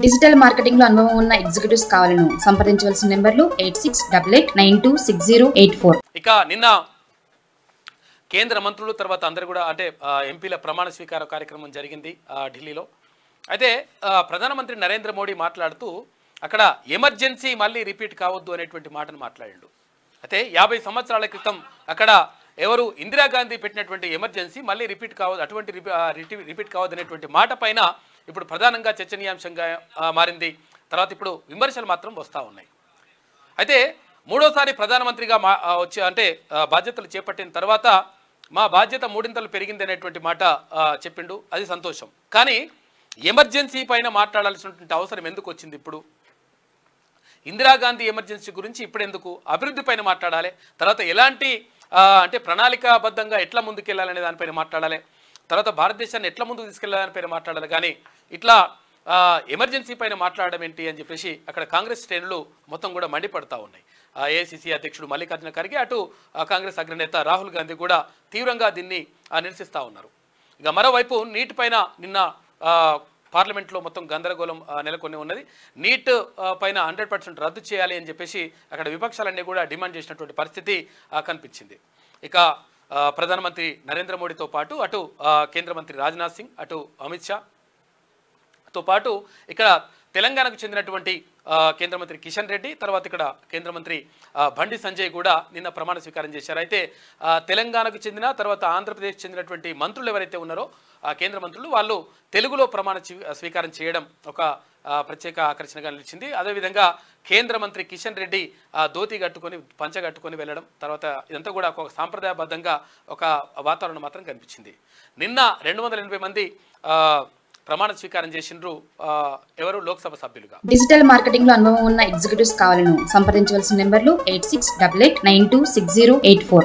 Digital marketing లో అనుభవం ఉన్న ఎగ్జిక్యూటివ్స్ కావాలను సంప్రదించవలసిన నెంబర్లు 8688926084. ఇక నిన్న కేంద్ర మంత్రులు తర్వాత అందరూ కూడా అంటే ఎంపీల ప్రమాణ స్వీకార కార్యక్రమం జరిగింది ఢిల్లీలో. అయితే ప్రధానమంత్రి నరేంద్ర మోడీ మాట్లాడుతూ అక్కడ ఎమర్జెన్సీ మళ్ళీ రిపీట్ కావద్దు అనేటువంటి మాటను మాట్లాడిండు. అయితే 50 సంవత్సరాల క్రితం అక్కడ ఎవరు ఇందిరాగాంధీ పెట్టినటువంటి ఎమర్జెన్సీ మళ్ళీ రిపీట్ కావద్దు, అటువంటి రిపీట్ కావద్దు అనేటువంటి మాట పైన ఇప్పుడు ప్రధానంగా చర్చనీయాంశంగా మారింది. తర్వాత ఇప్పుడు విమర్శలు మాత్రం వస్తూ ఉన్నాయి. అయితే మూడోసారి ప్రధానమంత్రిగా వచ్చి అంటే బాధ్యతలు చేపట్టిన తర్వాత మా బాధ్యత మూడింతలు పెరిగింది అనేటువంటి మాట చెప్పిండు. అది సంతోషం. కానీ ఎమర్జెన్సీ పైన మాట్లాడాల్సినటువంటి అవసరం ఎందుకు వచ్చింది? ఇప్పుడు ఇందిరాగాంధీ ఎమర్జెన్సీ గురించి ఇప్పుడు ఎందుకు? అభివృద్ధి పైన మాట్లాడాలి, తర్వాత ఎలాంటి అంటే ప్రణాళికాబద్ధంగా ఎట్లా ముందుకెళ్ళాలనే దానిపైన మాట్లాడాలి, తర్వాత భారతదేశాన్ని ఎట్లా ముందుకు తీసుకెళ్లాలనిపైన మాట్లాడాలి. కానీ ఇట్లా ఎమర్జెన్సీ పైన మాట్లాడడం ఏంటి అని చెప్పేసి అక్కడ కాంగ్రెస్ శ్రేణులు మొత్తం కూడా మండిపడతా ఉన్నాయి. ఏఐసిసి అధ్యక్షుడు మల్లికార్జున ఖర్గే, అటు కాంగ్రెస్ అగ్రనేత రాహుల్ గాంధీ కూడా తీవ్రంగా దీన్ని నిరసిస్తూ ఉన్నారు. ఇక మరోవైపు నీట్ పైన నిన్న పార్లమెంట్లో మొత్తం గందరగోళం నెలకొని ఉన్నది. నీట్ పైన 100% రద్దు చేయాలి అని చెప్పేసి అక్కడ విపక్షాలన్నీ కూడా డిమాండ్ చేసినటువంటి పరిస్థితి కనిపించింది. ఇక ప్రధానమంత్రి నరేంద్ర మోడీతో పాటు అటు కేంద్ర మంత్రి రాజ్నాథ్ సింగ్, అటు అమిత్ షాతో పాటు ఇక్కడ తెలంగాణకు చెందినటువంటి కేంద్ర మంత్రి కిషన్ రెడ్డి, తర్వాత ఇక్కడ కేంద్ర మంత్రి బండి సంజయ్ కూడా నిన్న ప్రమాణ స్వీకారం చేశారు. అయితే తెలంగాణకు చెందిన తర్వాత ఆంధ్రప్రదేశ్ చెందినటువంటి మంత్రులు ఎవరైతే ఉన్నారో కేంద్ర మంత్రులు వాళ్ళు తెలుగులో ప్రమాణ స్వీకారం చేయడం ఒక ప్రత్యేక ఆకర్షణగా నిలిచింది. అదేవిధంగా కేంద్ర మంత్రి కిషన్ రెడ్డి ధోతి కట్టుకొని పంచ కట్టుకొని వెళ్ళడం, తర్వాత ఇదంతా కూడా ఒక సాంప్రదాయబద్ధంగా ఒక వాతావరణం మాత్రం కనిపించింది. నిన్న 280 మంది ప్రమాణ స్వీకారం చేసిండ్రు. ఎవరు? లోక్సభ సభ్యులుగా. డిజిటల్ మార్కెటింగ్ లో అనుభవం ఉన్న ఎగ్జిక్యూటివ్స్ కావాలను సంప్రదించవలసిన నెంబర్లు 8688926084.